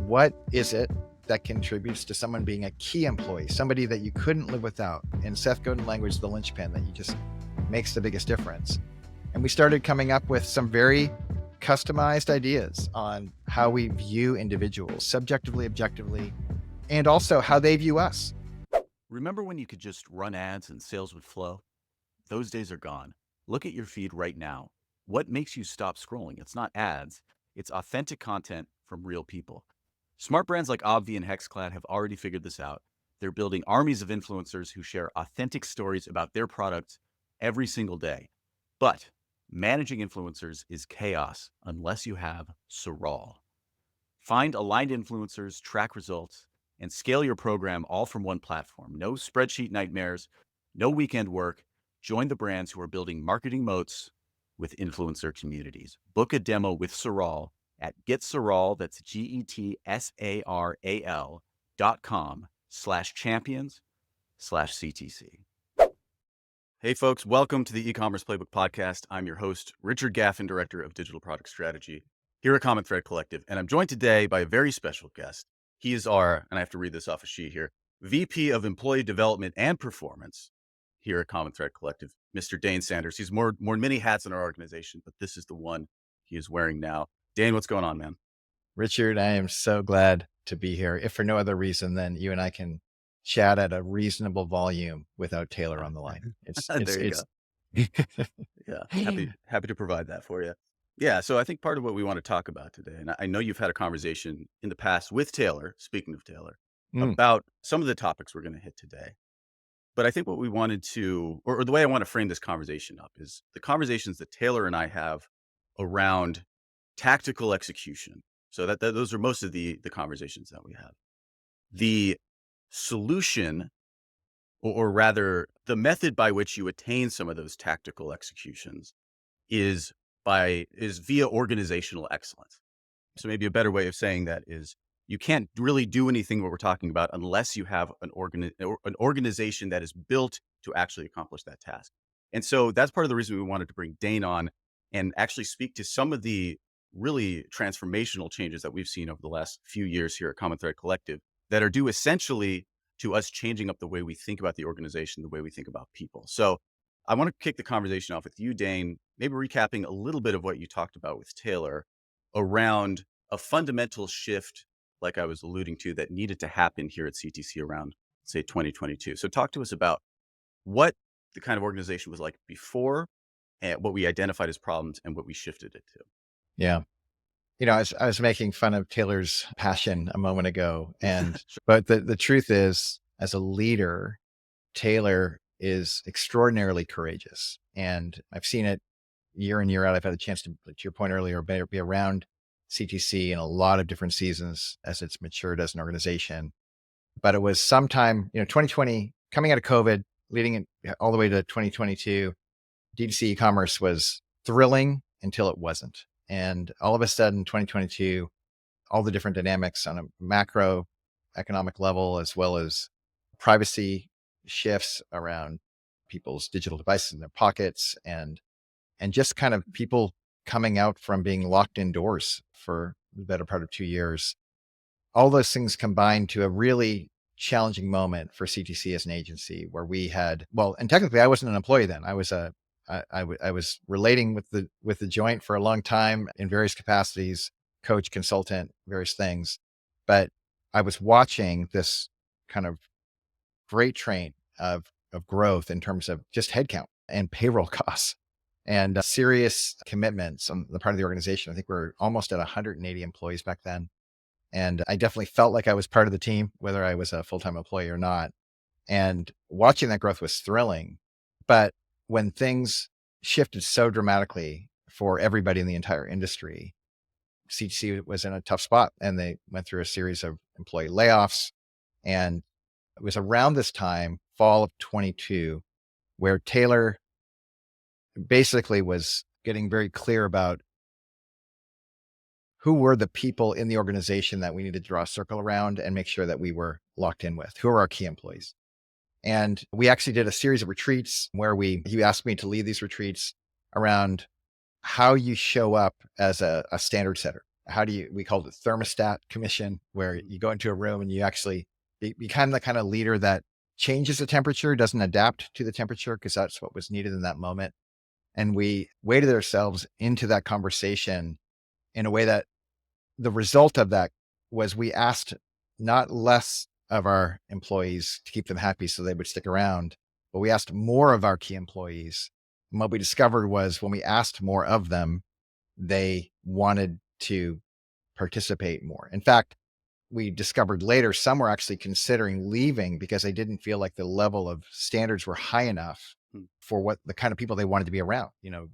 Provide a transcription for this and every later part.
what is it that contributes to someone being a key employee, somebody that you couldn't live without? In Seth Godin language, the linchpin that you just makes the biggest difference. And we started coming up with some very customized ideas on how we view individuals subjectively, objectively, and also how they view us. Remember when you could just run ads and sales would flow? Those days are gone. Look at your feed right now. What makes you stop scrolling? It's not ads. It's authentic content from real people. Smart brands like Obvi and Hexclad have already figured this out. They're building armies of influencers who share authentic stories about their products every single day. But managing influencers is chaos unless you have Sorol. Find aligned influencers, track results, and scale your program all from one platform. No spreadsheet nightmares, no weekend work. Join the brands who are building marketing moats with influencer communities. Book a demo with Sorol at getsorol, that's GETSARAL.com/champions/CTC. Hey folks, welcome to the E-commerce Playbook Podcast. I'm your host, Richard Gaffin, Director of Digital Product Strategy here at Common Thread Collective. And I'm joined today by a very special guest. He is our, and I have to read this off a sheet here, VP of Employee Development and Performance here at Common Thread Collective, Mr. Dane Sanders. He's worn many hats in our organization, but this is the one he is wearing now. Dane, what's going on, man? Richard, I am so glad to be here, if for no other reason than you and I can chat at a reasonable volume without Taylor on the line. There you go. Yeah, happy to provide that for you. Yeah, so I think part of what we want to talk about today, and I know you've had a conversation in the past with Taylor, speaking of Taylor, about some of the topics we're going to hit today. But I think what we wanted to, or the way I want to frame this conversation up is the conversations that Taylor and I have around tactical execution. So that those are most of the conversations that we have. The solution, or rather the method by which you attain some of those tactical executions is via organizational excellence. So maybe a better way of saying that is you can't really do anything what we're talking about unless you have an organization that is built to actually accomplish that task. And so that's part of the reason we wanted to bring Dane on and actually speak to some of the really transformational changes that we've seen over the last few years here at Common Thread Collective that are due essentially to us changing up the way we think about the organization, the way we think about people. So I want to kick the conversation off with you, Dane, maybe recapping a little bit of what you talked about with Taylor around a fundamental shift, like I was alluding to, that needed to happen here at CTC around, say, 2022. So talk to us about what the kind of organization was like before and what we identified as problems and what we shifted it to. Yeah. I was making fun of Taylor's passion a moment ago. And, Sure. but the truth is, as a leader, Taylor is extraordinarily courageous. And I've seen it year in, year out. I've had a chance to your point earlier, be around CTC in a lot of different seasons as it's matured as an organization. But it was sometime, 2020, coming out of COVID, leading it all the way to 2022, D2C e-commerce was thrilling until it wasn't. And all of a sudden, 2022, all the different dynamics on a macro economic level, as well as privacy shifts around people's digital devices in their pockets, and just kind of people coming out from being locked indoors for the better part of 2 years. All those things combined to a really challenging moment for CTC as an agency, where we had, and technically I wasn't an employee then. I was I was relating with the joint for a long time in various capacities, coach, consultant, various things. But I was watching this kind of freight train of growth in terms of just headcount and payroll costs and serious commitments on the part of the organization. I think we're almost at 180 employees back then. And I definitely felt like I was part of the team, whether I was a full-time employee or not. And watching that growth was thrilling. But when things shifted so dramatically for everybody in the entire industry, CTC was in a tough spot, and they went through a series of employee layoffs. And it was around this time, fall of 22, where Taylor basically was getting very clear about who were the people in the organization that we needed to draw a circle around and make sure that we were locked in with. Who are our key employees? And we actually did a series of retreats where he asked me to lead these retreats around how you show up as a standard setter, we called it thermostat commission, where Mhm. you go into a room and you actually become the kind of leader that changes the temperature, doesn't adapt to the temperature because that's what was needed in that moment. And we weighted ourselves into that conversation in a way that the result of that was we asked not less of our employees to keep them happy so they would stick around, but we asked more of our key employees. And what we discovered was when we asked more of them, they wanted to participate more. In fact, we discovered later some were actually considering leaving because they didn't feel like the level of standards were high enough Mm. for what the kind of people they wanted to be around. You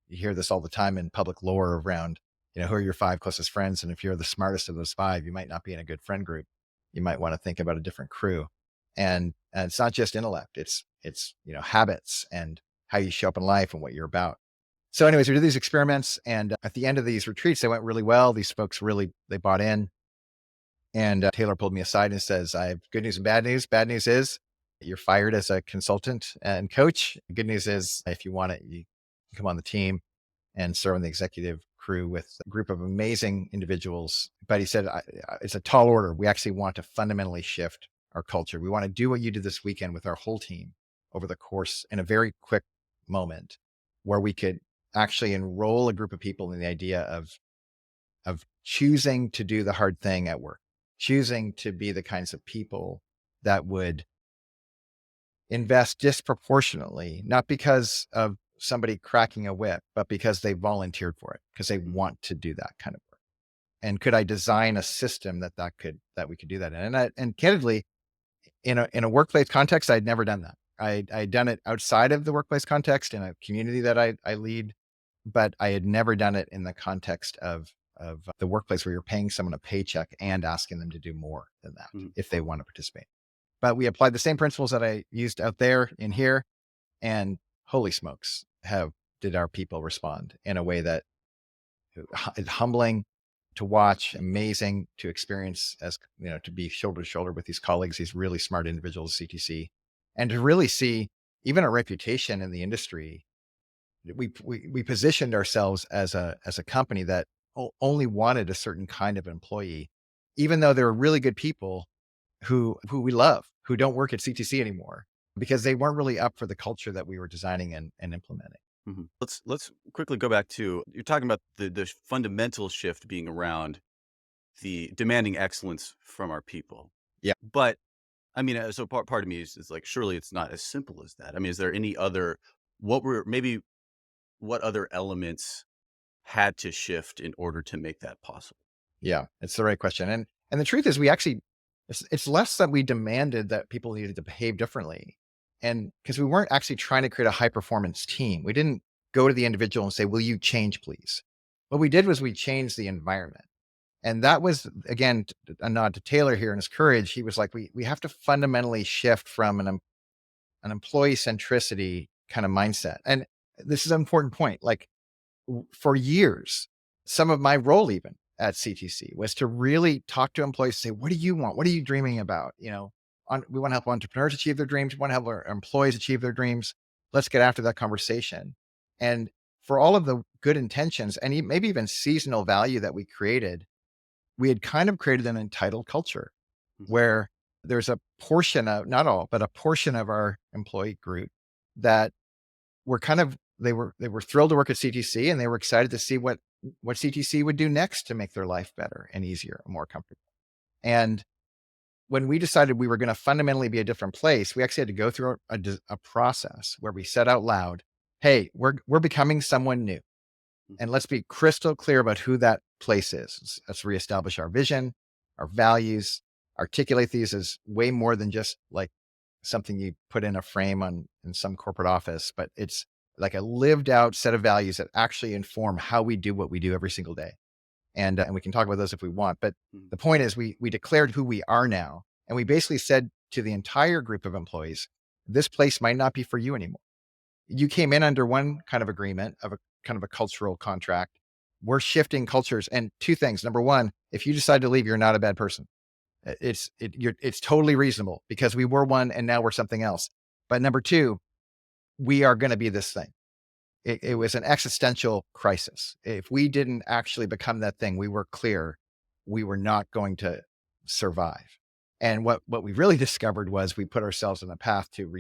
hear this all the time in public lore around, who are your five closest friends? And if you're the smartest of those five, you might not be in a good friend group. You might want to think about a different crew. And it's not just intellect, it's habits and how you show up in life and what you're about. So anyways, we did these experiments, and at the end of these retreats, they went really well. These folks really, they bought in. And Taylor pulled me aside and says, I have good news and bad news. Bad news is you're fired as a consultant and coach. Good news is if you want it, you can come on the team and serve on the executive crew with a group of amazing individuals. But he said, it's a tall order. We actually want to fundamentally shift our culture. We want to do what you did this weekend with our whole team over the course in a very quick moment where we could actually enroll a group of people in the idea of choosing to do the hard thing at work, choosing to be the kinds of people that would invest disproportionately, not because of somebody cracking a whip, but because they volunteered for it, because they Mhm. want to do that kind of work. And could I design a system that we could do that in? And candidly, in a workplace context, I'd never done that. I'd done it outside of the workplace context in a community that I lead, but I had never done it in the context of the workplace where you're paying someone a paycheck and asking them to do more than that Mhm. if they want to participate. But we applied the same principles that I used out there in here, and holy smokes, have did our people respond in a way that is humbling to watch, amazing to experience, as to be shoulder to shoulder with these colleagues, these really smart individuals at CTC, and to really see even our reputation in the industry. We positioned ourselves as a company that only wanted a certain kind of employee, even though there were really good people who we love, who don't work at CTC anymore because they weren't really up for the culture that we were designing and implementing. Mhm. Let's quickly go back to you're talking about the fundamental shift being around the demanding excellence from our people. Yeah. But I mean, so part of me is like, surely it's not as simple as that. I mean, is there any other what other elements had to shift in order to make that possible? Yeah, it's the right question. And the truth is we actually it's less that we demanded that people needed to behave differently. And because we weren't actually trying to create a high performance team. We didn't go to the individual and say, "Will you change, please?" What we did was we changed the environment. And that was again a nod to Taylor here and his courage. He was like, we have to fundamentally shift from an employee centricity kind of mindset. And this is an important point. Like for years, some of my role even at CTC was to really talk to employees, say, what do you want? What are you dreaming about? We want to help entrepreneurs achieve their dreams. We want to help our employees achieve their dreams. Let's get after that conversation. And for all of the good intentions and maybe even seasonal value that we created, we had kind of created an entitled culture Mhm. where there's a portion of, not all, but a portion of our employee group that were kind of they were thrilled to work at CTC, and they were excited to see what CTC would do next to make their life better and easier and more comfortable. And when we decided we were going to fundamentally be a different place, we actually had to go through a process where we said out loud, "Hey, we're becoming someone new, Mhm. and let's be crystal clear about who that place is. Let's reestablish our vision, our values, articulate these as way more than just like something you put in a frame on in some corporate office, but it's like a lived out set of values that actually inform how we do what we do every single day. And we can talk about those if we want. But Mhm. the point is, we declared who we are now, and we basically said to the entire group of employees, this place might not be for you anymore. You came in under one kind of agreement of a kind of a cultural contract. We're shifting cultures, and two things. Number one, if you decide to leave, you're not a bad person. It's totally reasonable because we were one and now we're something else. But number two, we are going to be this thing. It was an existential crisis. If we didn't actually become that thing, we were clear we were not going to survive. And what we really discovered was we put ourselves on a path to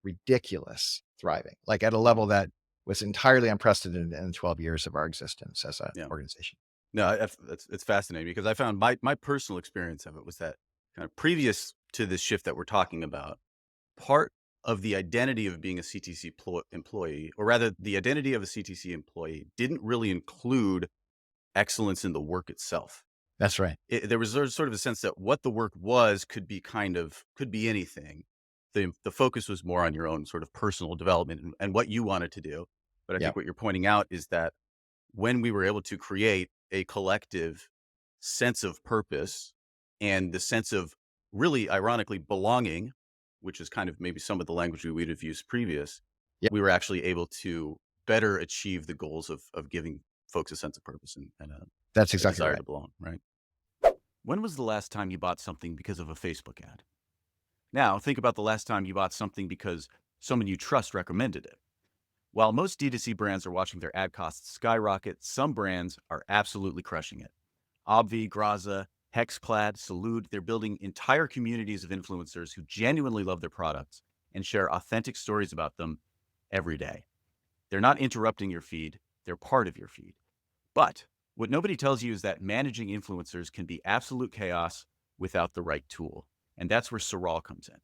ridiculous thriving, like at a level that was entirely unprecedented in the 12 years of our existence as an Yeah. organization. No, that's it's fascinating because I found my personal experience of it was that kind of previous to this shift that we're talking about, part of the identity of being a CTC employee, or rather the identity of a CTC employee, didn't really include excellence in the work itself. That's right. There was sort of a sense that what the work was could be anything. The focus was more on your own sort of personal development and what you wanted to do. But I Yeah. think what you're pointing out is that when we were able to create a collective sense of purpose and the sense of really ironically belonging, which is kind of maybe some of the language we would have used previous, Yeah. we were actually able to better achieve the goals of giving folks a sense of purpose and That's a exactly desire right. to belong, right? When was the last time you bought something because of a Facebook ad? Now, think about the last time you bought something because someone you trust recommended it. While most D2C brands are watching their ad costs skyrocket, some brands are absolutely crushing it. Obvi, Graza, Hexclad, Salute, they're building entire communities of influencers who genuinely love their products and share authentic stories about them every day. They're not interrupting your feed, they're part of your feed. But what nobody tells you is that managing influencers can be absolute chaos without the right tool. And that's where Sorrel comes in.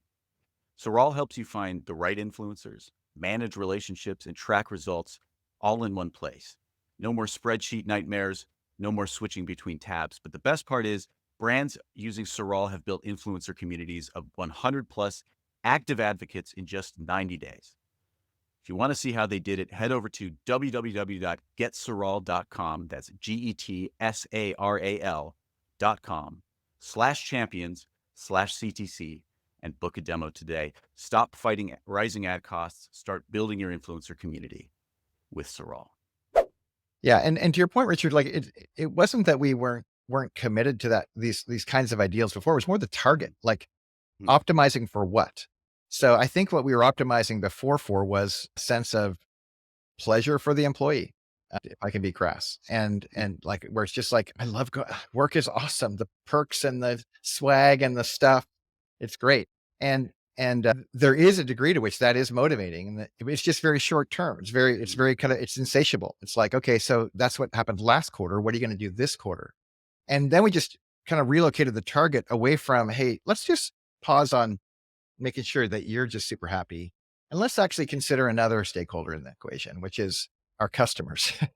Sorrel helps you find the right influencers, manage relationships, and track results all in one place. No more spreadsheet nightmares, no more switching between tabs. But the best part is brands using Sorrel have built influencer communities of 100 plus active advocates in just 90 days. If you want to see how they did it, head over to www.getsaral.com. That's GETSARAL.com/champions/CTC and book a demo today. Stop fighting rising ad costs. Start building your influencer community with Saral. Yeah, and to your point, Richard, like it wasn't that we weren't committed to that these kinds of ideals before. It was more the target, like Mhm. optimizing for what. So I think what we were optimizing before for was a sense of pleasure for the employee, if I can be crass, and like where it's just like I love work is awesome, the perks and the swag and the stuff, it's great, and there is a degree to which that is motivating, and it's just very short term. It's Mhm. very kind of it's insatiable. It's like okay, so that's what happened last quarter. What are you going to do this quarter? And then we just kind of relocated the target away from hey, let's just pause on making sure that you're just super happy. And let's actually consider another stakeholder in the equation, which is our customers. Yeah.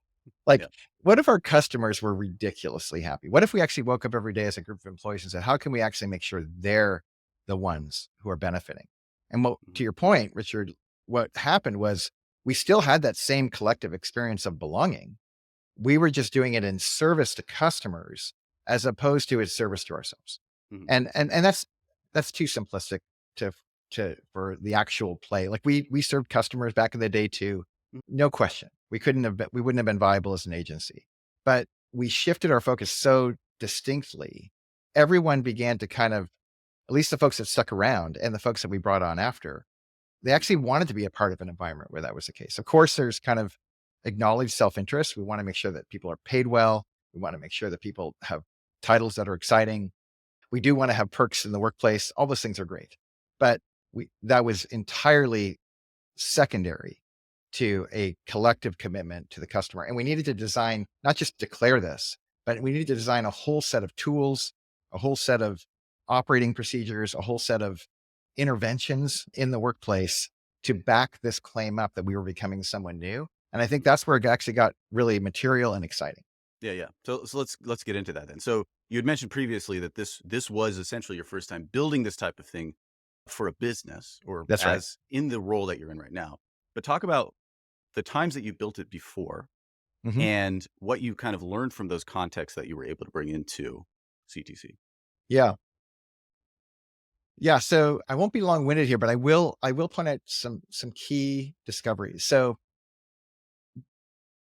Like, what if our customers were ridiculously happy? What if we actually woke up every day as a group of employees and said, how can we actually make sure they're the ones who are benefiting? And what, Mhm. to your point, Richard, what happened was we still had that same collective experience of belonging. We were just doing it in service to customers as opposed to its service to ourselves. Mhm. And that's too simplistic to for the actual play. Like we served customers back in the day too. Mhm. No question. We wouldn't have been viable as an agency. But we shifted our focus so distinctly. Everyone began to kind of, at least the folks that stuck around and the folks that we brought on after, they actually wanted to be a part of an environment where that was the case. Of course, there's kind of acknowledged self-interest. We want to make sure that people are paid well. We want to make sure that people have titles that are exciting. We do want to have perks in the workplace. All those things are great. But that was entirely secondary to a collective commitment to the customer. And we needed to design, not just declare this, but we needed to design a whole set of tools, a whole set of operating procedures, a whole set of interventions in the workplace to back this claim up that we were becoming someone new. And I think that's where it actually got really material and exciting. Yeah, yeah. So let's get into that then. So you had mentioned previously that this was essentially your first time building this type of thing for a business or That's right. as in the role that you're in right now. But talk about the times that you built it before Mhm. and what you kind of learned from those contexts that you were able to bring into CTC. Yeah. Yeah. So I won't be long winded here, but I will point out some key discoveries. So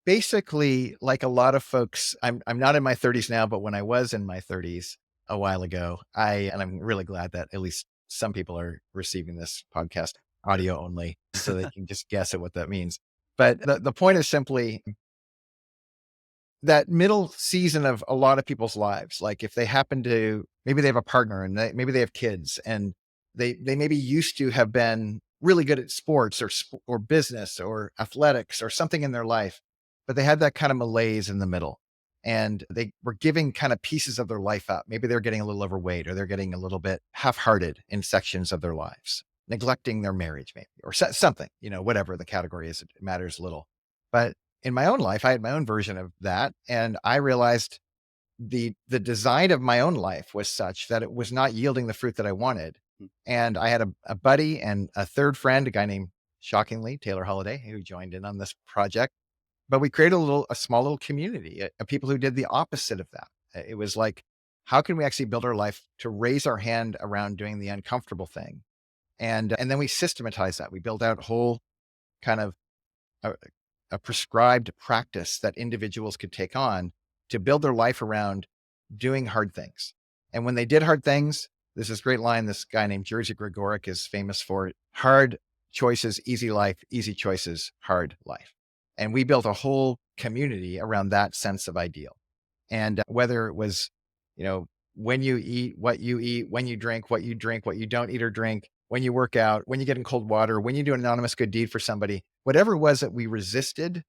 basically, like a lot of folks, I'm not in my 30s now, but when I was in my 30s a while ago, and I'm really glad that at least some people are receiving this podcast Good. audio only so they can just guess at what that means. But the point is simply that middle season of a lot of people's lives. Like if they happen to, maybe they have a partner and maybe they have kids, and they maybe used to have been really good at sports or business or athletics or something in their life, but they had that kind of malaise in the middle, and they were giving kind of pieces of their life up. Maybe they're getting a little overweight, or they're getting a little bit half-hearted in sections of their lives, neglecting their marriage maybe, or something, whatever the category is, it matters little. But in my own life, I had my own version of that. And I realized the design of my own life was such that it was not yielding the fruit that I wanted. Mm. And I had a buddy and a third friend, a guy named, shockingly, Taylor Holiday, who joined in on this project. But we created a small little community of people who did the opposite of that. It was like, how can we actually build our life to raise our hand around doing the uncomfortable thing? And then we systematize that. We build out whole kind of a, a prescribed practice that individuals could take on to build their life around doing hard things. And when they did hard things, there's this great line this guy named Jerzy Gregorek is famous for: hard choices, easy life; easy choices, hard life. And we built a whole community around that sense of ideal. And whether it was, when you eat, what you eat; when you drink, what you drink; what you don't eat or drink; when you work out; when you get in cold water; when you do an anonymous good deed for somebody; whatever it was that we resisted,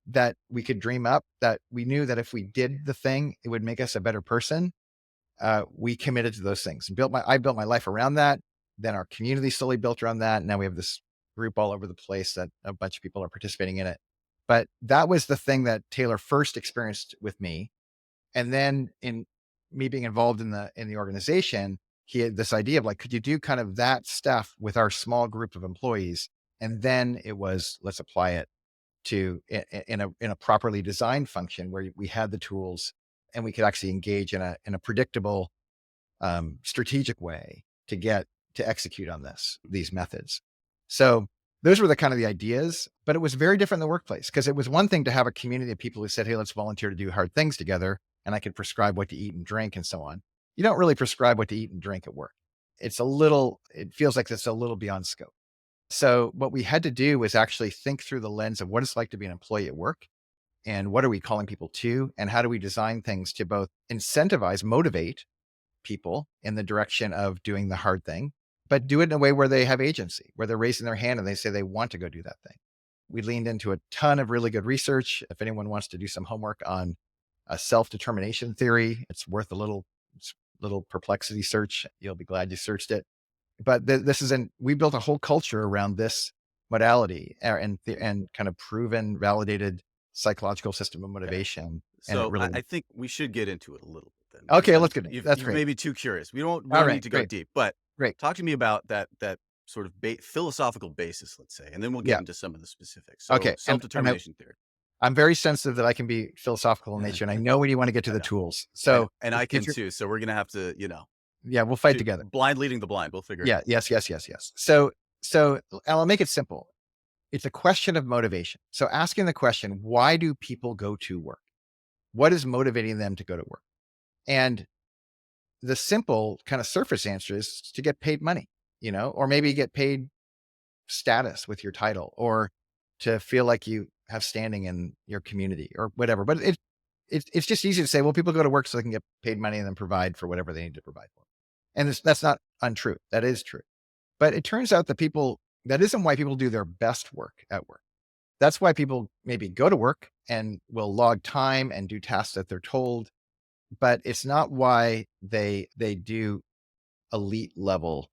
that we could dream up, that we knew that if we did the thing, it would make us a better person. We committed to those things and I built my life around that. Then our community slowly built around that. Now we have this group all over the place that a bunch of people are participating in it. But that was the thing that Taylor first experienced with me. And then in me being involved in the organization, he had this idea of like, could you do kind of that stuff with our small group of employees? And then it was, let's apply it to in a properly designed function where we had the tools and we could actually engage in a predictable, strategic way to execute on these methods. So those were the kind of the ideas, but it was very different in the workplace, because it was one thing to have a community of people who said, hey, let's volunteer to do hard things together, and I could prescribe what to eat and drink and so on. You don't really prescribe what to eat and drink at work. It feels like it's a little beyond scope. So what we had to do was actually think through the lens of what it's like to be an employee at work, and what are we calling people to, and how do we design things to both incentivize, motivate people in the direction of doing the hard thing, but do it in a way where they have agency, where they're raising their hand and they say they want to go do that thing. We leaned into a ton of really good research. If anyone wants to do some homework on a self-determination theory, it's worth a little perplexity search. You'll be glad you searched it. But we built a whole culture around this modality, and kind of proven, validated psychological system of motivation. And it So really, I think we should get into it a little bit then, okay, let's because get it. you've That's you've great. made me too curious. We All don't right, need to go great, deep, but great. talk to me about that sort of philosophical basis, let's say, and then we'll get Yeah. into some of the specifics. So Okay. And self-determination theory. I'm very sensitive that I can be philosophical in nature, and I know when you want to get to I the know. tools. I know. So And if, I if can you're, too. So we're gonna have to, yeah, we'll fight do together. blind leading the blind. We'll figure it Yeah. out. Yes. Yes. Yes. Yes. So I'll make it simple. It's a question of motivation. So asking the question, why do people go to work? What is motivating them to go to work? And the simple kind of surface answer is to get paid money, or maybe get paid status with your title, or to feel like you have standing in your community or whatever. But it's just easy to say, well, people go to work so they can get paid money and then provide for whatever they need to provide for. And that's not untrue. That is true. But it turns out that isn't why people do their best work at work. That's why people maybe go to work and will log time and do tasks that they're told, but it's not why they do elite level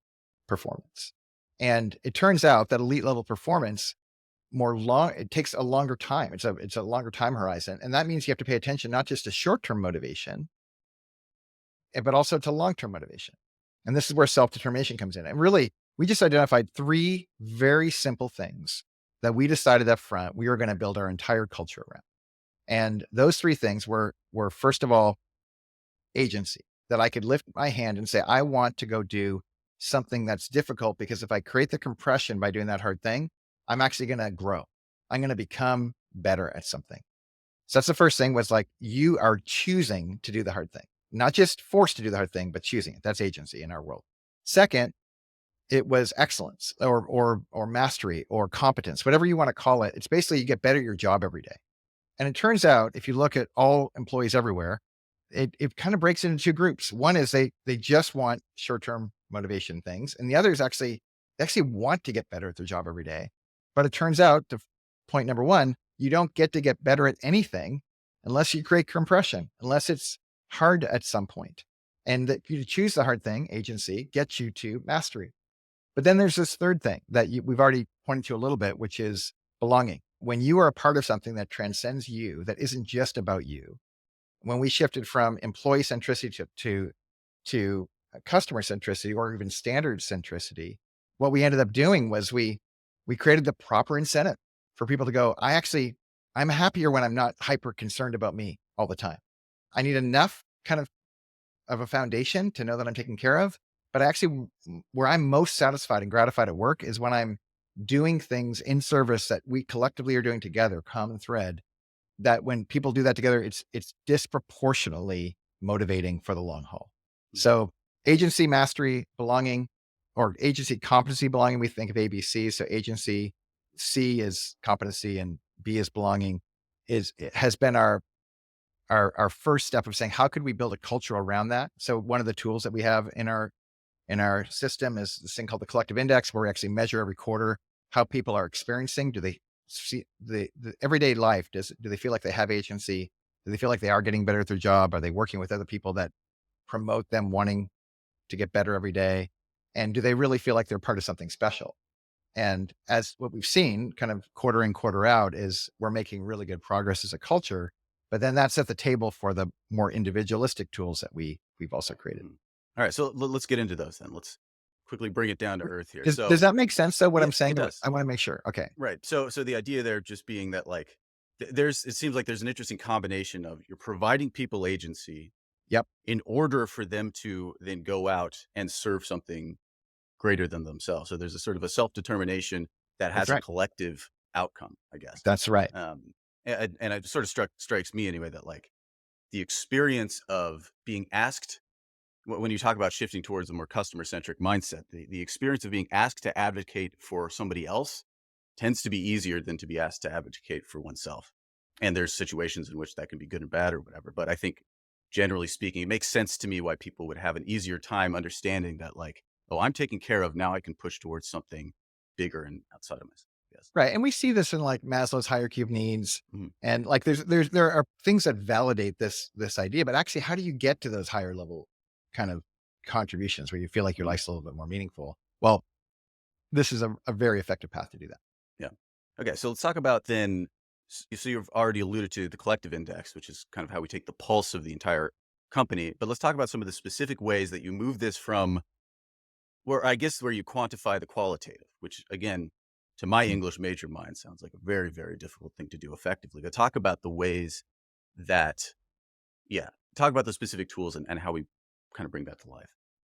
performance. And it turns out that elite level performance it takes a longer time. It's a longer time horizon. And that means you have to pay attention not just to short-term motivation, but also to long-term motivation. And this is where self-determination comes in. And really, we just identified 3 very simple things that we decided up front we were going to build our entire culture around. And those 3 things were first of all, agency, that I could lift my hand and say, I want to go do something that's difficult, because if I create the compression by doing that hard thing, I'm actually going to grow. I'm going to become better at something. So that's the first thing, was like, you are choosing to do the hard thing, not just forced to do the hard thing, but choosing it. That's agency in our world. Second, it was excellence or mastery or competence, whatever you want to call it. It's basically you get better at your job every day. And it turns out, if you look at all employees everywhere, it kind of breaks it into two groups. One is they just want short-term motivation things, and the other is they actually want to get better at their job every day. But it turns out, to point number one, you don't get to get better at anything unless you create compression, unless it's hard at some point. And that you choose the hard thing, agency, gets you to mastery. But then there's this third thing that we've already pointed to a little bit, which is belonging. When you are a part of something that transcends you, that isn't just about you, when we shifted from employee centricity to customer centricity or even standard centricity, what we ended up doing was we created the proper incentive for people to go, I'm happier when I'm not hyper concerned about me all the time. I need enough of a foundation to know that I'm taken care of. But where I'm most satisfied and gratified at work is when I'm doing things in service that we collectively are doing together, common thread, that when people do that together, it's disproportionately motivating for the long haul. So agency mastery, belonging, or agency competency, belonging, we think of ABC. So agency, C is competency and B is belonging, it has been our first step of saying, how could we build a culture around that? So one of the tools that we have in our system is this thing called the collective index, where we actually measure every quarter how people are experiencing. Do they see the everyday life? Do they feel like they have agency? Do they feel like they are getting better at their job? Are they working with other people that promote them wanting to get better every day? And do they really feel like they're part of something special? And as what we've seen kind of quarter in, quarter out, is we're making really good progress as a culture. But then that's at the table for the more individualistic tools that we've also created. All right, so let's get into those then. Let's quickly bring it down to earth here. Does that make sense though, what Yeah, I'm saying? it does. I want to make sure. Okay. Right. So the idea there just being that like there's it seems like there's an interesting combination of you're providing people agency Yep. in order for them to then go out and serve something greater than themselves. So there's a sort of a self-determination that That's has a right. collective outcome, I guess. That's right. And it sort of strikes me anyway that like the experience of being asked when you talk about shifting towards a more customer centric mindset, the experience of being asked to advocate for somebody else tends to be easier than to be asked to advocate for oneself. And there's situations in which that can be good or bad or whatever. But I think generally speaking, it makes sense to me why people would have an easier time understanding that like, oh, I'm taken care of. Now I can push towards something bigger and outside of myself. Yes. Right. And we see this in like Maslow's hierarchy of needs. Mhm. And like there are things that validate this idea, but actually how do you get to those higher level kind of contributions where you feel like your Mhm. life's a little bit more meaningful? Well, this is a very effective path to do that. Yeah. Okay. So let's talk about then. So you've already alluded to the collective index, which is kind of how we take the pulse of the entire company. But let's talk about some of the specific ways that you move this from where I guess where you quantify the qualitative, which again, to my Mm. English major mind sounds like a very, very difficult thing to do effectively. But talk about the ways that, yeah, talk about the specific tools and how we kind of bring that to life.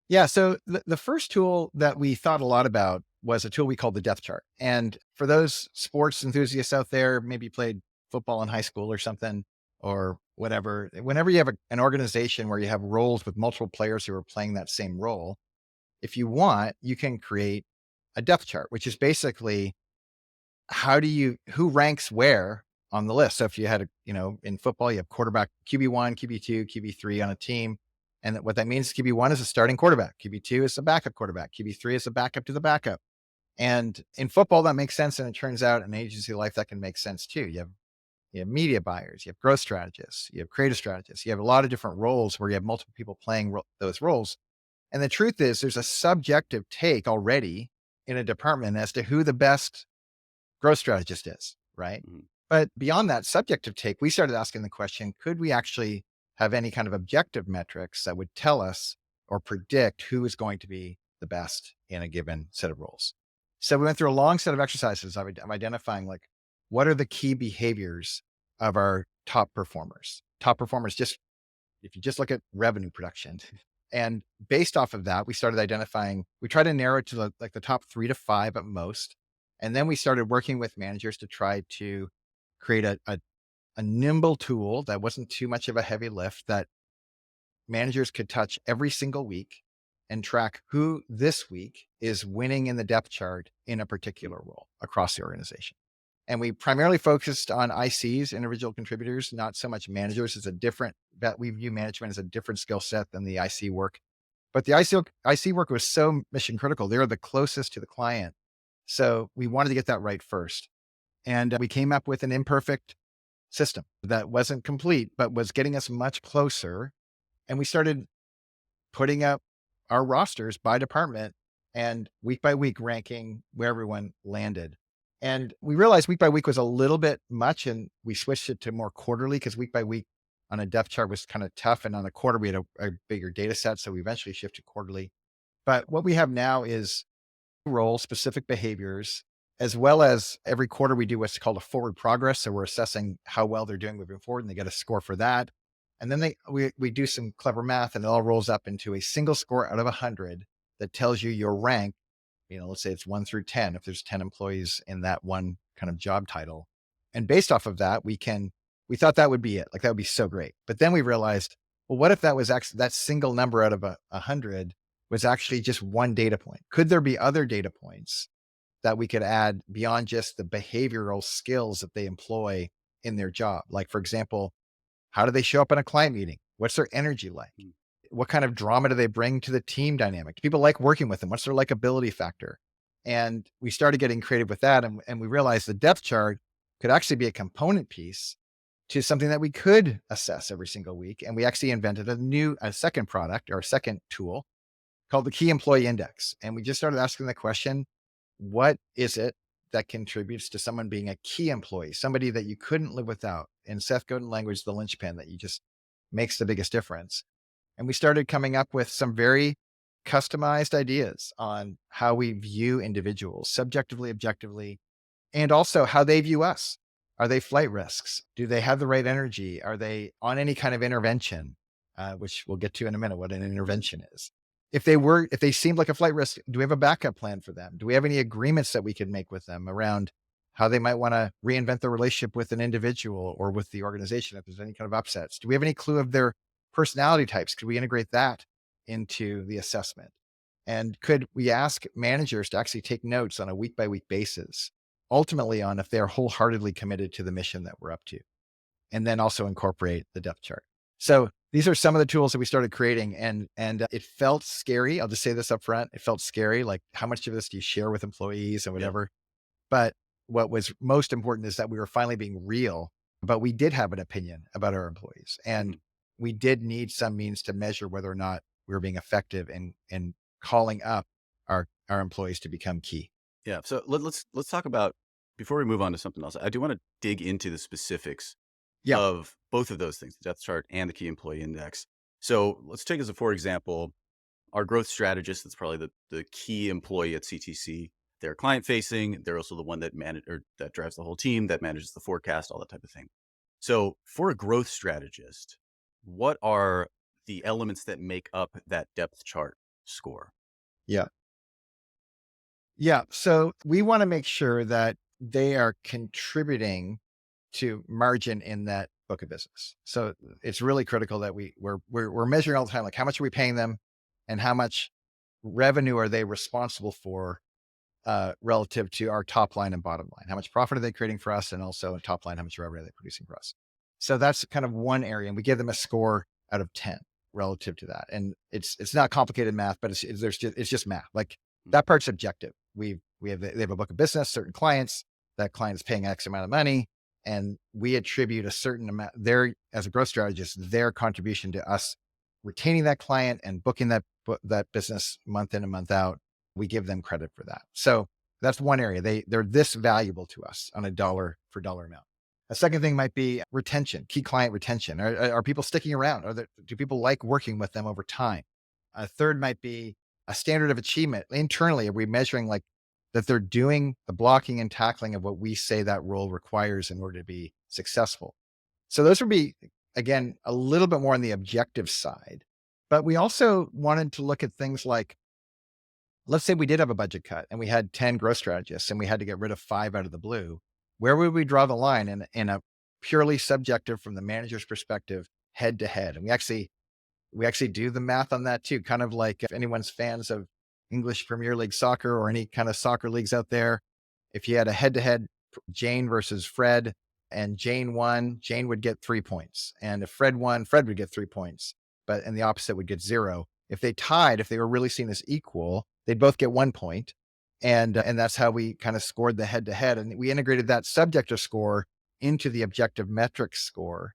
Yeah. So the first tool that we thought a lot about was a tool we called the depth chart. And for those sports enthusiasts out there, maybe played football in high school or something or whatever, whenever you have an organization where you have roles with multiple players who are playing that same role, if you want, you can create a depth chart, which is basically who ranks where on the list. So if you had in football, you have quarterback QB1, QB2, QB3 on a team. And what that means is QB1 is a starting quarterback. QB2 is a backup quarterback. QB3 is a backup to the backup. And in football, that makes sense. And it turns out in agency life, that can make sense too. You have media buyers, you have growth strategists, you have creative strategists, you have a lot of different roles where you have multiple people playing those roles. And the truth is there's a subjective take already in a department as to who the best growth strategist is, right? Mhm. But beyond that subjective take, we started asking the question, could we actually have any kind of objective metrics that would tell us or predict who is going to be the best in a given set of roles? So we went through a long set of exercises of identifying like, what are the key behaviors of our top performers? Top performers, just if you just look at revenue production. And based off of that, we started identifying, we tried to narrow it to the top 3 to 5 at most. And then we started working with managers to try to create a nimble tool that wasn't too much of a heavy lift that managers could touch every single week and track who this week is winning in the depth chart in a particular role across the organization. And we primarily focused on ICs, individual contributors, not so much managers. It's a different, that we view management as a different skill set than the IC work. But the IC work was so mission critical. They're the closest to the client. So we wanted to get that right first. And we came up with an imperfect system that wasn't complete, but was getting us much closer. And we started putting up our rosters by department and week by week ranking where everyone landed. And we realized week by week was a little bit much, and we switched it to more quarterly because week by week on a depth chart was kind of tough. And on the quarter, we had a bigger data set. So we eventually shifted quarterly. But what we have now is role specific behaviors, as well as every quarter we do what's called a forward progress. So we're assessing how well they're doing moving forward, and they get a score for that. And then we do some clever math, and it all rolls up into a single score out of 100 that tells you your rank. Let's say it's 1 through 10, if there's 10 employees in that one kind of job title. And based off of that, we thought that would be it. Like that would be so great. But then we realized, well, what if that was actually that single number out of 100 was actually just one data point? Could there be other data points that we could add beyond just the behavioral skills that they employ in their job? Like, for example, how do they show up in a client meeting? What's their energy like? What kind of drama do they bring to the team dynamic? Do people like working with them? What's their likability factor? And we started getting creative with that. And we realized the depth chart could actually be a component piece to something that we could assess every single week. And we actually invented a second product or a second tool called the Key Employee Index. And we just started asking the question, what is it that contributes to someone being a key employee, somebody that you couldn't live without? In Seth Godin language, the linchpin that you just makes the biggest difference. And we started coming up with some very customized ideas on how we view individuals subjectively, objectively, and also how they view us. Are they flight risks? Do they have the right energy? Are they on any kind of intervention? Which we'll get to in a minute, what an intervention is. If they seemed like a flight risk, do we have a backup plan for them? Do we have any agreements that we could make with them around how they might want to reinvent their relationship with an individual or with the organization if there's any kind of upsets? Do we have any clue of their personality types? Could we integrate that into the assessment? And could we ask managers to actually take notes on a week by week basis, ultimately on if they're wholeheartedly committed to the mission that we're up to, and then also incorporate the depth chart? So these are some of the tools that we started creating, and it felt scary. I'll just say this up front. It felt scary. Like, how much of this do you share with employees and whatever? But what was most important is that we were finally being real, but we did have an opinion about our employees, and we did need some means to measure whether or not we were being effective in calling up our employees to become key. Yeah. So let's talk about, before we move on to something else, I do want to dig into the specifics Yeah. of both of those things, the depth chart and the key employee index. So let's take as a for example, our growth strategist. That's probably the key employee at CTC. They're client facing. They're also the one that that drives the whole team, that manages the forecast, all that type of thing. So for a growth strategist, what are the elements that make up that depth chart score? Yeah. Yeah. So we want to make sure that they are contributing to margin in that book of business. So it's really critical that we're measuring all the time, like how much are we paying them and how much revenue are they responsible for relative to our top line and bottom line? How much profit are they creating for us? And also top line, how much revenue are they producing for us? So that's kind of one area. And we give them a score out of 10 relative to that. And it's not complicated math, but it's just math. Like that part's objective. They have a book of business, certain clients, that client is paying X amount of money. And we attribute a certain amount as a growth strategist, their contribution to us retaining that client and booking that business month in and month out. We give them credit for that. So that's one area. They're this valuable to us on a dollar for dollar amount. A second thing might be retention, key client retention. Are people sticking around? Do people like working with them over time? A third might be a standard of achievement. Internally, are we measuring like that they're doing the blocking and tackling of what we say that role requires in order to be successful? So those would be, again, a little bit more on the objective side. But we also wanted to look at things like, let's say we did have a budget cut and we had 10 growth strategists and we had to get rid of 5 out of the blue. Where would we draw the line in a purely subjective, from the manager's perspective, head to head? And we actually We actually do the math on that too. Kind of like if anyone's fans of English Premier League soccer or any kind of soccer leagues out there, if you had a head to head Jane versus Fred and Jane won, Jane would get 3 points. And if Fred won, Fred would get 3 points, and the opposite would get zero. If they tied, if they were really seen as equal, they'd both get 1 point. And that's how we kind of scored the head to head. And we integrated that subjective score into the objective metrics score.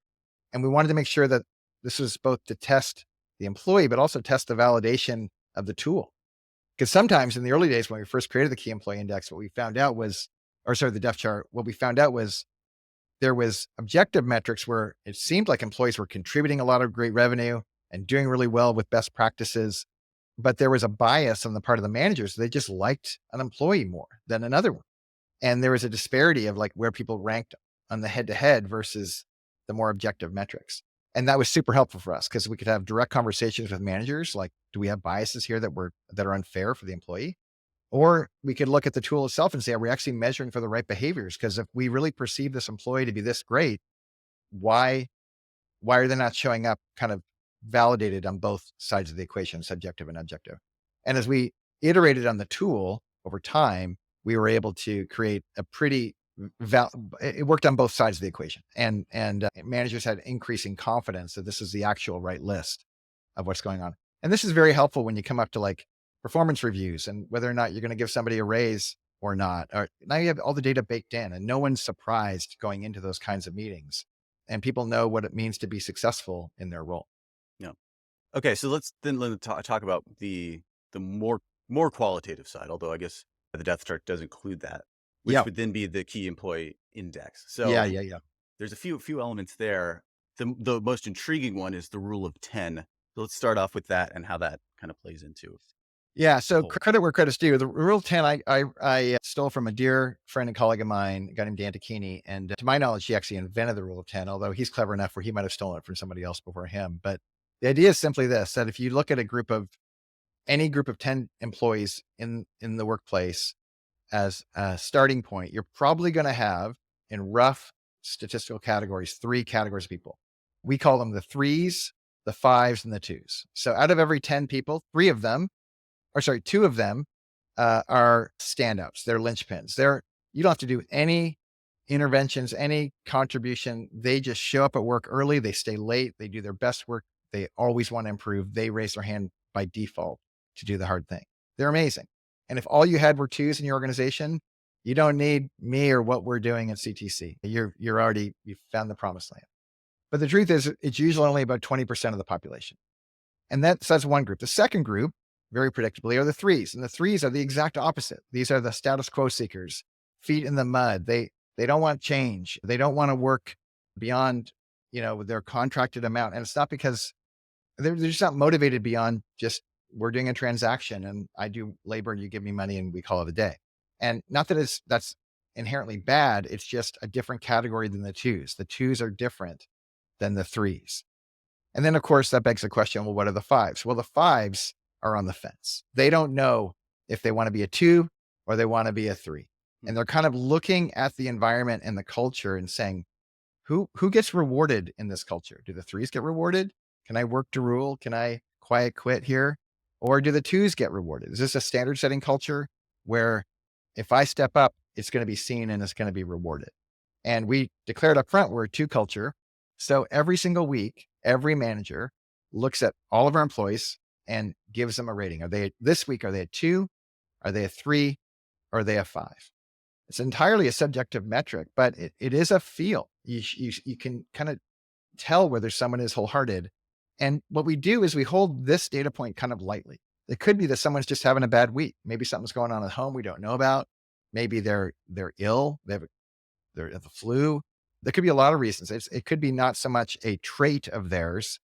And we wanted to make sure that this was both to test the employee, but also test the validation of the tool. Because sometimes in the early days when we first created the key employee index, what we found out was, the depth chart, what we found out was there was objective metrics where it seemed like employees were contributing a lot of great revenue and doing really well with best practices. But there was a bias on the part of the managers. They just liked an employee more than another one. And there was a disparity of like where people ranked on the head to head versus the more objective metrics. And that was super helpful for us because we could have direct conversations with managers. Like, do we have biases here that are unfair for the employee? Or we could look at the tool itself and say, are we actually measuring for the right behaviors? Because if we really perceive this employee to be this great, why are they not showing up kind of validated on both sides of the equation, subjective and objective? And as we iterated on the tool over time, we were able to create a pretty it worked on both sides of the equation. And managers had increasing confidence that this is the actual right list of what's going on. And this is very helpful when you come up to like performance reviews and whether or not you're going to give somebody a raise or not. Or now you have all the data baked in and no one's surprised going into those kinds of meetings. And people know what it means to be successful in their role. Yeah. Okay, so let's talk about the more qualitative side, although I guess the depth chart does include that, which Yeah. would then be the key employee index. Yeah. So Yeah. Yeah. there's a few elements there. The most intriguing one is the rule of 10. So let's start off with that and how that kind of plays into Yeah. the So whole. credit where credit's due. The rule 10, I stole from a dear friend and colleague of mine, a guy named Dan Takini. And to my knowledge, he actually invented the rule of 10, although he's clever enough where he might have stolen it from somebody else before him. But the idea is simply this, that if you look at any group of 10 employees in the workplace as a starting point, you're probably going to have in rough statistical categories, 3 categories of people. We call them the threes, the fives, and the twos. So out of every 10 people, 2 of them are standouts. They're linchpins. You don't have to do any interventions, any contribution. They just show up at work early. They stay late. They do their best work. They always want to improve. They raise their hand by default to do the hard thing. They're amazing. And if all you had were twos in your organization, you don't need me or what we're doing at CTC. You've found the promised land. But the truth is it's usually only about 20% of the population. And that's one group. The second group, very predictably, are the threes. And the threes are the exact opposite. These are the status quo seekers, feet in the mud. They don't want change. They don't want to work beyond, their contracted amount. And it's not because they're just not motivated beyond just we're doing a transaction and I do labor and you give me money and we call it a day. And not that that's inherently bad. It's just a different category than the twos. The twos are different than the threes. And then, of course, that begs the question, well, what are the fives? Well, the fives are on the fence. They don't know if they want to be a 2 or they want to be a 3. And they're kind of looking at the environment and the culture and saying, who gets rewarded in this culture? Do the threes get rewarded? Can I work to rule? Can I quiet quit here? Or do the twos get rewarded? Is this a standard setting culture where if I step up, it's going to be seen and it's going to be rewarded? And we declared up front, we're a 2 culture. So every single week, every manager looks at all of our employees and gives them a rating. This week, are they a 2? Are they a 3? Or are they a 5? It's entirely a subjective metric, but it is a feel. You can kind of tell whether someone is wholehearted. And what we do is we hold this data point kind of lightly. It could be that someone's just having a bad week. Maybe something's going on at home we don't know about. Maybe they're ill. They're the flu. There could be a lot of reasons. It could be not so much a trait of theirs,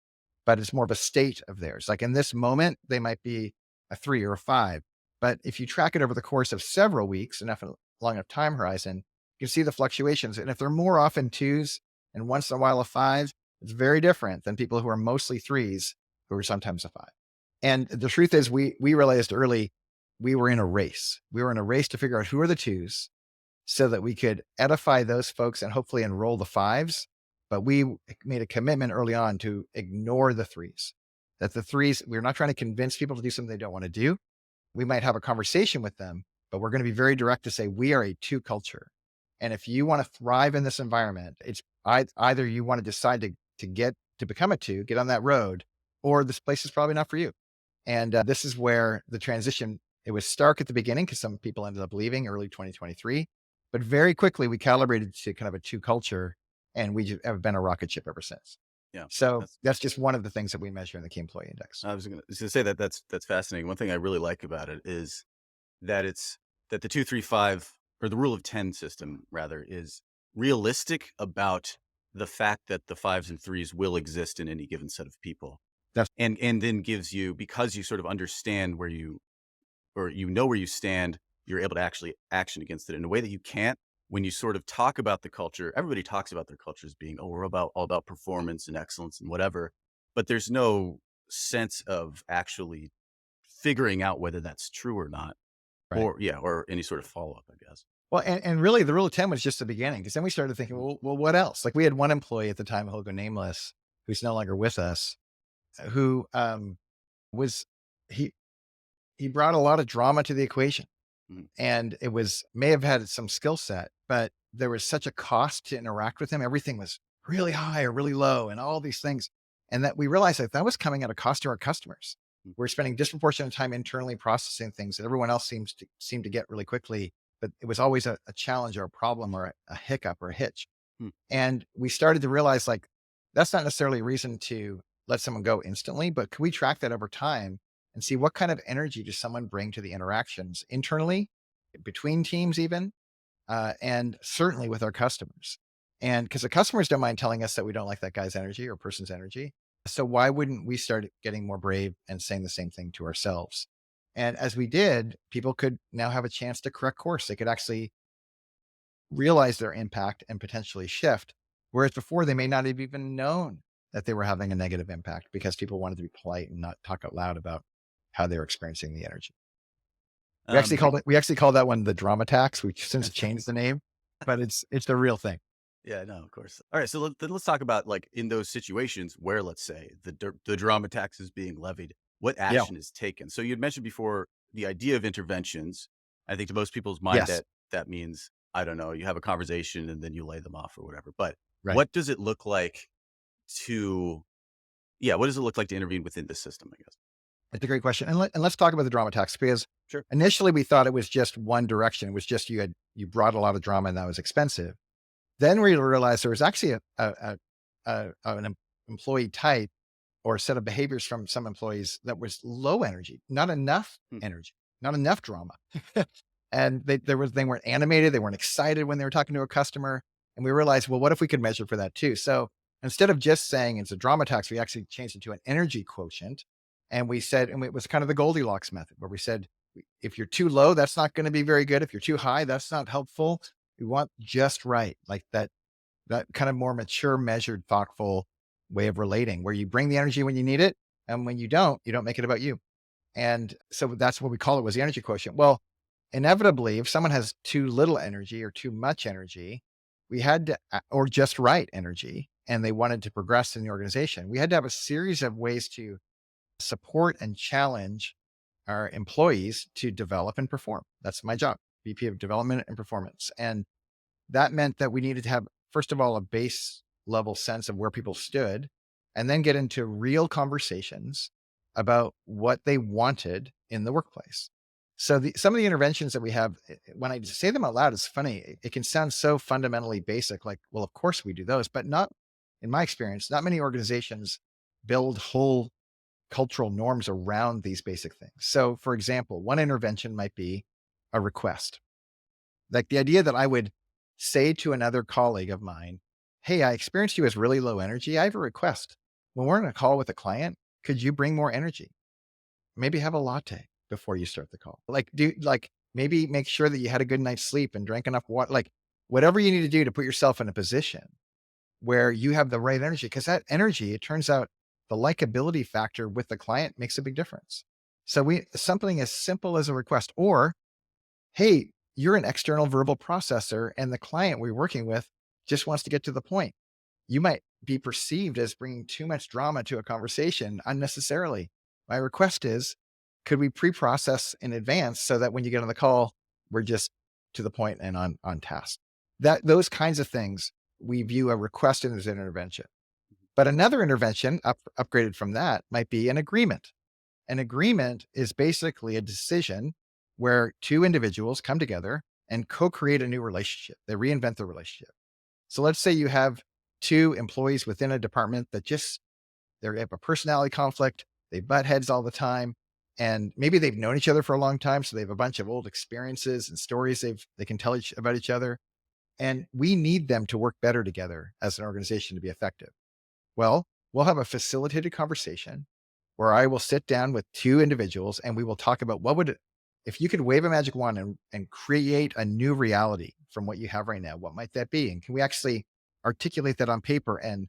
but it's more of a state of theirs. Like in this moment, they might be a 3 or a 5. But if you track it over the course of several weeks, long enough time horizon, you can see the fluctuations. And if they're more often 2s and once in a while a 5, it's very different than people who are mostly 3s who are sometimes a 5. And the truth is we realized early we were in a race. We were in a race to figure out who are the 2s so that we could edify those folks and hopefully enroll the 5s. But we made a commitment early on to ignore the 3s. that the threes, we're not trying to convince people to do something they don't want to do. We might have a conversation with them, but we're going to be very direct to say we are a two culture. And if you want to thrive in this environment, it's either you want to decide to get to become a two, get on that road, or this place is probably not for you. And this is where the transition, it was stark at the beginning because some people ended up leaving early 2023, but very quickly we calibrated to kind of a two culture, and we just have been a rocket ship ever since. Yeah. So That's that's just one of the things that we measure in the key employee index. I was gonna say that that's fascinating. One thing I really like about it is that that the 2-3-5 or the rule of 10 system rather is realistic about the fact that the fives and threes will exist in any given set of people. That's And then gives you, because you sort of understand where you, or you know where you stand, you're able to actually action against it in a way that you can't when you sort of talk about the culture. Everybody talks about their culture as being, oh, we're about all about performance and excellence and whatever, but there's no sense of actually figuring out whether that's true or not, right. or yeah, or any sort of follow up, I guess. Well, and really the rule of 10 was just the beginning, because then we started thinking, Mm, well, what else? Like we had one employee at the time, he'll go nameless, who's no longer with us, who was, he, he brought a lot of drama to the equation. mm, And it was, may have had some skill set, but there was such a cost to interact with him. Everything was really high or really low and all these things. And that we realized that that was coming at a cost to our customers. mm, We're spending disproportionate time internally processing things that everyone else seem to get really quickly, but it was always a challenge or a problem or a hiccup or a hitch. mm. And we started to realize like, that's not necessarily a reason to let someone go instantly, but can we track that over time and see what kind of energy does someone bring to the interactions internally, between teams, even, and certainly with our customers. And because the customers don't mind telling us that we don't like that guy's energy or person's energy. So why wouldn't we start getting more brave and saying the same thing to ourselves? And as we did, people could now have a chance to correct course. They could actually realize their impact and potentially shift. Whereas before, they may not have even known that they were having a negative impact because people wanted to be polite and not talk out loud about how they were experiencing the energy. Um, we, We actually call that one the drama tax. We since changed the name, but it's the real thing. yeah, no, of course. All right, so then let's talk about, like, in those situations where, let's say, the drama tax is being levied, what Yeah. action is taken? So you'd mentioned before the idea of interventions. I think to most people's mind Yes. that that means, I don't know, you have a conversation and then you lay them off or whatever. But Right. what does it look like to, yeah, what does it look like to intervene within the system, I guess? It's a great question. And let's talk about the drama tax, because Sure. initially we thought it was just one direction. It was just you brought a lot of drama and that was expensive. Then we realized there was actually an employee type or a set of behaviors from some employees that was low energy, not enough Hmm. energy, not enough drama. And they weren't animated, they weren't excited when they were talking to a customer. And we realized, well, what if we could measure for that too? So instead of just saying it's a drama tax, we actually changed it to an energy quotient. And we said, and it was kind of the Goldilocks method, where we said, if you're too low, that's not going to be very good. If you're too high, that's not helpful. We want just right, like that kind of more mature, measured, thoughtful way of relating, where you bring the energy when you need it, and when you don't make it about you. And so that's what we call it, was the energy quotient. Well, inevitably, if someone has too little energy or too much energy, we had to, or just right energy, and they wanted to progress in the organization, we had to have a series of ways to support and challenge our employees to develop and perform. That's my job, VP of Development and Performance. And that meant that we needed to have, first of all, a base level sense of where people stood, and then get into real conversations about what they wanted in the workplace. So some of the interventions that we have, when I say them out loud, it's funny. It can sound so fundamentally basic, like, well, of course we do those, but not, in my experience, not many organizations build whole cultural norms around these basic things. So, for example, one intervention might be a request. Like the idea that I would say to another colleague of mine, hey, I experienced you as really low energy. I have a request. When we're in a call with a client, could you bring more energy? Maybe have a latte before you start the call. Like maybe make sure that you had a good night's sleep and drank enough water. Like whatever you need to do to put yourself in a position where you have the right energy. Because that energy, it turns out the likability factor with the client makes a big difference. So something as simple as a request, or hey, you're an external verbal processor and the client we're working with just wants to get to the point. You might be perceived as bringing too much drama to a conversation unnecessarily. My request is, could we pre-process in advance so that when you get on the call, we're just to the point and on task. That those kinds of things we view a request as an intervention. But another intervention upgraded from that might be an agreement. An agreement is basically a decision where two individuals come together and co-create a new relationship. They reinvent the relationship. So let's say you have two employees within a department that just they have a personality conflict, they butt heads all the time, and maybe they've known each other for a long time, so they have a bunch of old experiences and stories they can tell about each other, and we need them to work better together as an organization to be effective. Well, we'll have a facilitated conversation where I will sit down with two individuals and we will talk about what would it, if you could wave a magic wand and create a new reality from what you have right now, what might that be? And can we actually articulate that on paper and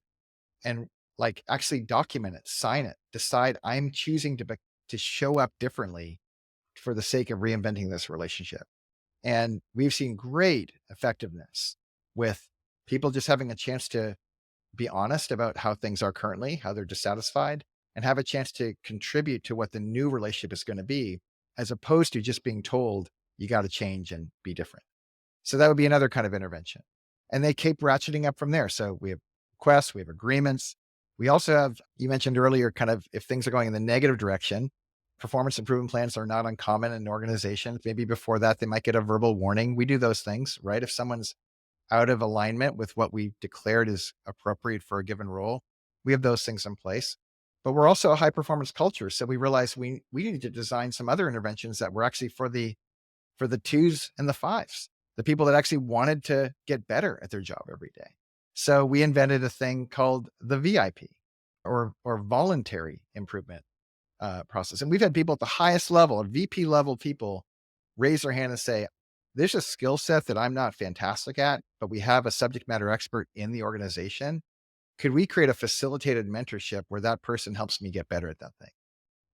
like actually document it, sign it, decide I'm choosing to show up differently for the sake of reinventing this relationship. And we've seen great effectiveness with people just having a chance to be honest about how things are currently, how they're dissatisfied, and have a chance to contribute to what the new relationship is going to be, as opposed to just being told you got to change and be different. So that would be another kind of intervention. And they keep ratcheting up from there. So we have requests, we have agreements. We also have, you mentioned earlier, kind of if things are going in the negative direction, performance improvement plans are not uncommon in organizations. Maybe before that, they might get a verbal warning. We do those things, right? If someone's out of alignment with what we've declared is appropriate for a given role, we have those things in place. But we're also a high performance culture. So we realize we need to design some other interventions that were actually for the twos and the fives, the people that actually wanted to get better at their job every day. So we invented a thing called the VIP or voluntary improvement process. And we've had people at the highest level, VP level people, raise their hand and say, there's a skill set that I'm not fantastic at, but we have a subject matter expert in the organization. Could we create a facilitated mentorship where that person helps me get better at that thing?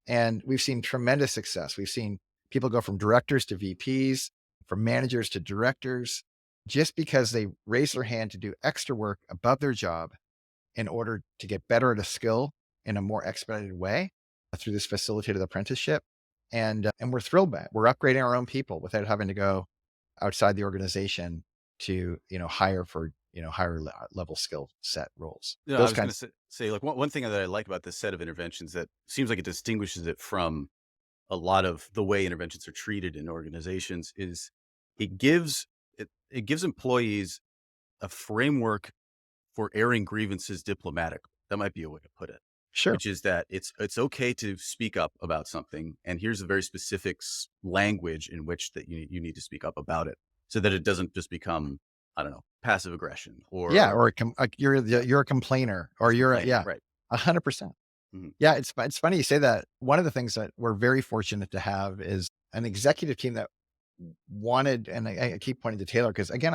And we've seen tremendous success. We've seen people go from directors to VPs, from managers to directors, just because they raise their hand to do extra work above their job in order to get better at a skill in a more expedited way through this facilitated apprenticeship. And we're thrilled by it. We're upgrading our own people without having to go outside the organization to, hire for, higher level skill set roles. Yeah, I Those was gonna kinds. say, like, one thing that I like about this set of interventions that seems like it distinguishes it from a lot of the way interventions are treated in organizations is it gives it gives employees a framework for airing grievances diplomatically. That might be a way to put it, Sure. which is that it's okay to speak up about something, and here's a very specific language in which that you need to speak up about it, so that it doesn't just become, I don't know, passive aggression Yeah. or Or you're yeah, you're a complainer or just you're complaining, yeah, right? 100%. Mhm. Yeah. It's funny you say that. One of the things that we're very fortunate to have is an executive team that wanted, and I keep pointing to Taylor because again,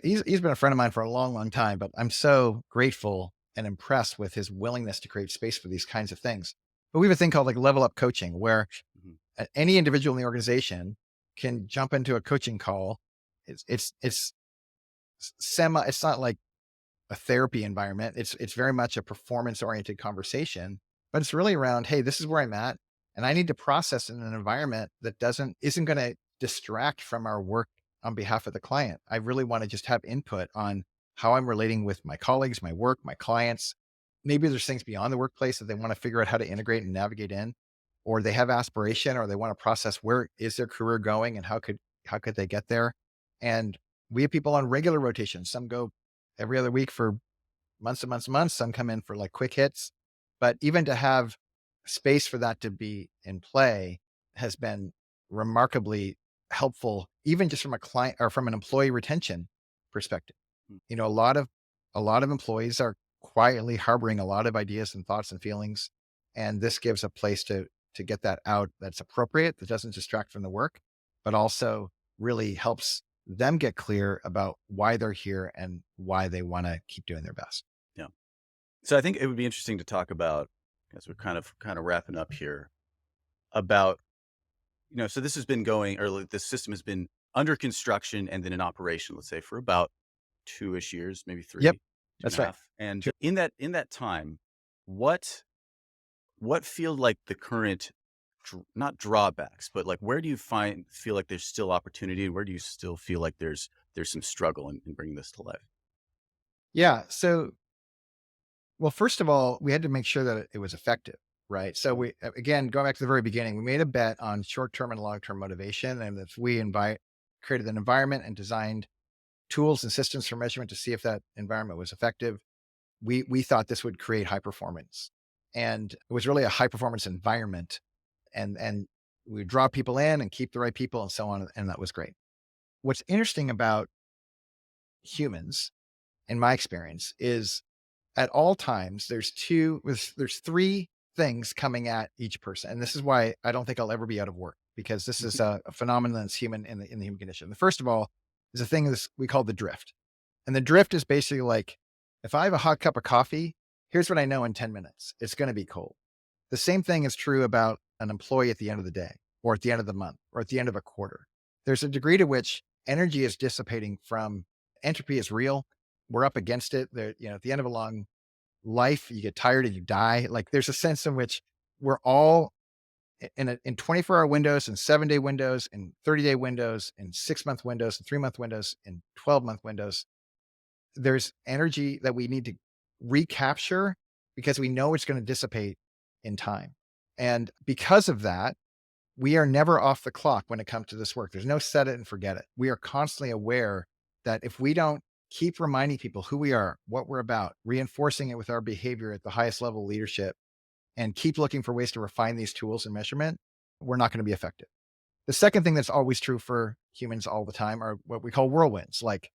he's been a friend of mine for a long, long time, but I'm so grateful and impressed with his willingness to create space for these kinds of things. But we have a thing called like level up coaching where Mhm. any individual in the organization can jump into a coaching call. It's it's not like a therapy environment. It's very much a performance oriented conversation, but it's really around, hey, this is where I'm at, and I need to process in an environment that isn't going to distract from our work on behalf of the client. I really want to just have input on how I'm relating with my colleagues, my work, my clients. Maybe there's things beyond the workplace that they want to figure out how to integrate and navigate in, or they have aspiration, or they want to process where is their career going and how could they get there. And we have people on regular rotation. Some go every other week for months and months and months. Some come in for like quick hits. But even to have space for that to be in play has been remarkably helpful, even just from a client or from an employee retention perspective. Mm, You know, a lot of employees are quietly harboring a lot of ideas and thoughts and feelings. And this gives a place to get that out that's appropriate, that doesn't distract from the work, but also really helps them get clear about why they're here and why they want to keep doing their best. yeah. So I think it would be interesting to talk about, as we're kind of wrapping up here, about, so this has been going, or like, this system has been under construction and then in operation, let's say, for about 2-ish years, maybe Yep. 3. two and That's a right. half. And Sure. in that time, what what feel like the current not drawbacks, but like where do you feel like there's still opportunity? Where do you still feel like there's some struggle in bringing this to life? Yeah. So, well, first of all, we had to make sure that it was effective, right? So Mhm. again, going back to the very beginning, we made a bet on short-term and long-term motivation. And if we created an environment and designed tools and systems for measurement to see if that environment was effective, we thought this would create high performance. And it was really a high performance environment. And we draw people in and keep the right people and so on. And that was great. What's interesting about humans, in my experience, is at all times there's three things coming at each person. And this is why I don't think I'll ever be out of work, because this is a phenomenon that's human in the human condition. The first of all is a thing this we call the drift. And the drift is basically like, if I have a hot cup of coffee, here's what I know in 10 minutes. It's going to be cold. The same thing is true about an employee at the end of the day, or at the end of the month, or at the end of a quarter. There's a degree to which energy is dissipating from entropy is real. We're up against it. At the end of a long life, you get tired and you die. Like there's a sense in which we're all in 24-hour windows and 7-day windows and 30-day windows and 6-month windows and 3-month windows and 12-month windows. There's energy that we need to recapture because we know it's going to dissipate in time. And because of that, we are never off the clock when it comes to this work. There's no set it and forget it. We are constantly aware that if we don't keep reminding people who we are, what we're about, reinforcing it with our behavior at the highest level of leadership, and keep looking for ways to refine these tools and measurement, we're not going to be effective. The second thing that's always true for humans all the time are what we call whirlwinds. Like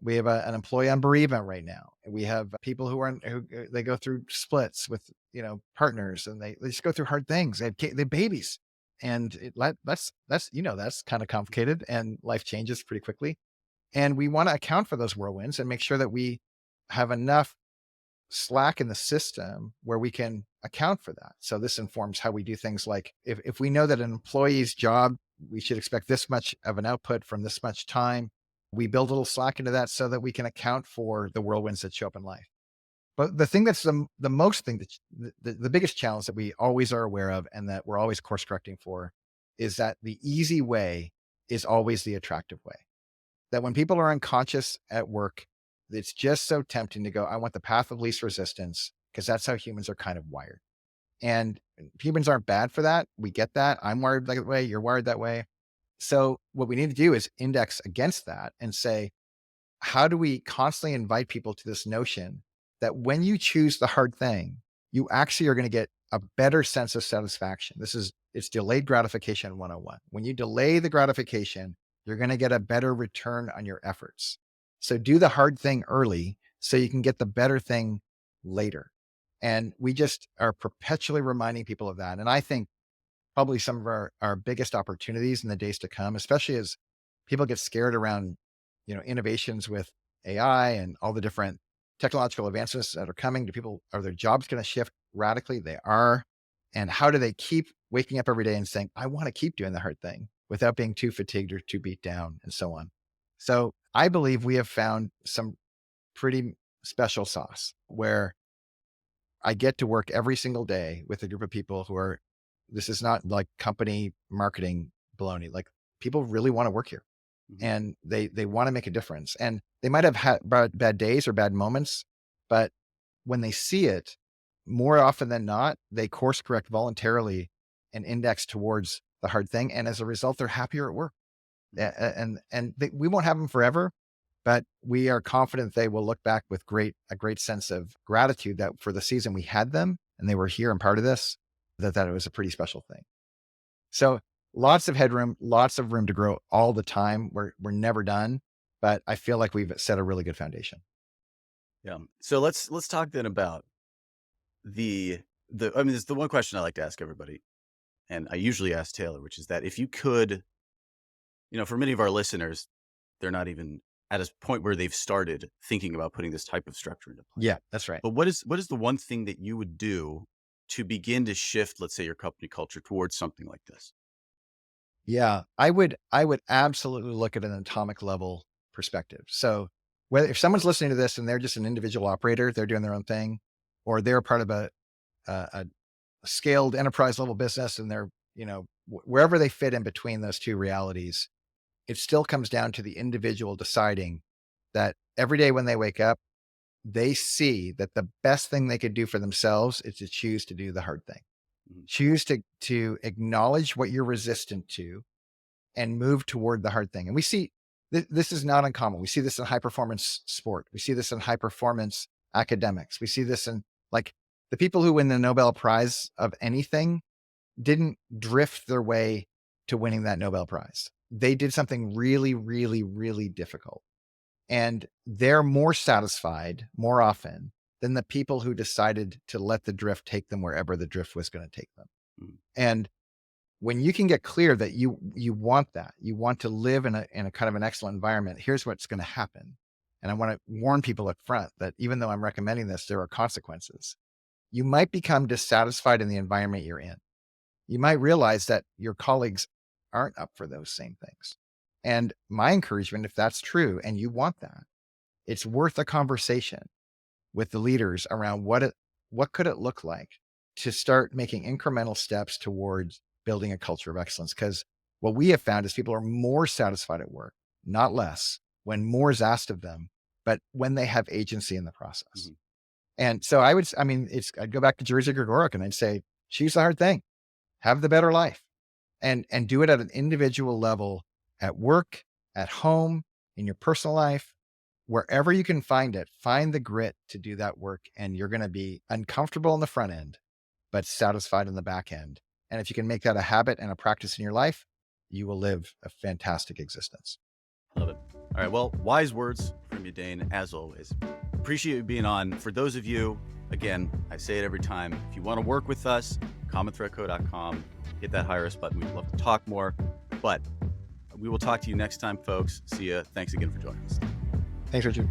we have an employee on bereavement right now. We have people they go through splits with partners, and they just go through hard things. They have babies, and that's kind of complicated, and life changes pretty quickly. And we want to account for those whirlwinds and make sure that we have enough slack in the system where we can account for that. So this informs how we do things like if we know that an employee's job, we should expect this much of an output from this much time, we build a little slack into that so that we can account for the whirlwinds that show up in life. But the thing that's the most thing that the biggest challenge that we always are aware of and that we're always course correcting for is that the easy way is always the attractive way. That when people are unconscious at work, it's just so tempting to go, I want the path of least resistance, because that's how humans are kind of wired. And humans aren't bad for that. We get that. I'm wired that way. You're wired that way. So what we need to do is index against that and say, how do we constantly invite people to this notion that when you choose the hard thing, you actually are going to get a better sense of satisfaction. It's delayed gratification 101. When you delay the gratification, you're going to get a better return on your efforts. So do the hard thing early so you can get the better thing later. And we just are perpetually reminding people of that. And I think probably some of our biggest opportunities in the days to come, especially as people get scared around, innovations with AI and all the different technological advancements that are coming to people. Are their jobs going to shift radically? They are. And how do they keep waking up every day and saying, I want to keep doing the hard thing without being too fatigued or too beat down and so on. So I believe we have found some pretty special sauce where I get to work every single day with a group of people who are, this is not like company marketing baloney. Like people really want to work here Mhm. and they want to make a difference. And they might have had bad days or bad moments, but when they see it, more often than not, they course correct voluntarily and index towards the hard thing. And as a result, they're happier at work. Mhm. We won't have them forever, but we are confident they will look back with a great sense of gratitude that for the season we had them and they were here and part of this, that it was a pretty special thing. So lots of headroom, lots of room to grow all the time. We're never done, but I feel like we've set a really good foundation. Yeah. So let's talk then about the I mean, there's the one question I like to ask everybody, and I usually ask Taylor, which is that if you could, for many of our listeners, they're not even at a point where they've started thinking about putting this type of structure into place. Yeah, that's right. But what is the one thing that you would do to begin to shift, let's say, your company culture towards something like this? Yeah, I would absolutely look at an atomic level perspective. So whether if someone's listening to this and they're just an individual operator, they're doing their own thing, or they're part of a scaled enterprise level business and they're, wherever they fit in between those two realities, it still comes down to the individual deciding that every day when they wake up, they see that the best thing they could do for themselves is to choose to do the hard thing. Mhm. Choose to acknowledge what you're resistant to and move toward the hard thing. And we see this is not uncommon. We see this in high performance sport. We see this in high performance academics. We see this in like the people who win the Nobel Prize of anything didn't drift their way to winning that Nobel Prize. They did something really, really, really difficult. And they're more satisfied more often than the people who decided to let the drift take them wherever the drift was going to take them. Mm. And when you can get clear that you want that, you want to live in a kind of an excellent environment, here's what's going to happen. And I want to warn people up front that even though I'm recommending this, there are consequences. You might become dissatisfied in the environment you're in. You might realize that your colleagues aren't up for those same things. And my encouragement, if that's true and you want that, it's worth a conversation with the leaders around what could it look like to start making incremental steps towards building a culture of excellence. Because what we have found is people are more satisfied at work, not less, when more is asked of them, but when they have agency in the process. Mm-hmm. And so I'd go back to Jerzy Gregorek and I'd say, choose the hard thing, have the better life, and do it at an individual level at work, at home, in your personal life, wherever you can find it, find the grit to do that work. And you're going to be uncomfortable in the front end, but satisfied in the back end. And if you can make that a habit and a practice in your life, you will live a fantastic existence. Love it. All right. Well, wise words from you, Dane, as always. Appreciate you being on. For those of you, again, I say it every time, if you want to work with us, commonthreadco.com, hit that hire us button. We'd love to talk more, but we will talk to you next time, folks. See ya. Thanks again for joining us. Thanks, Richard.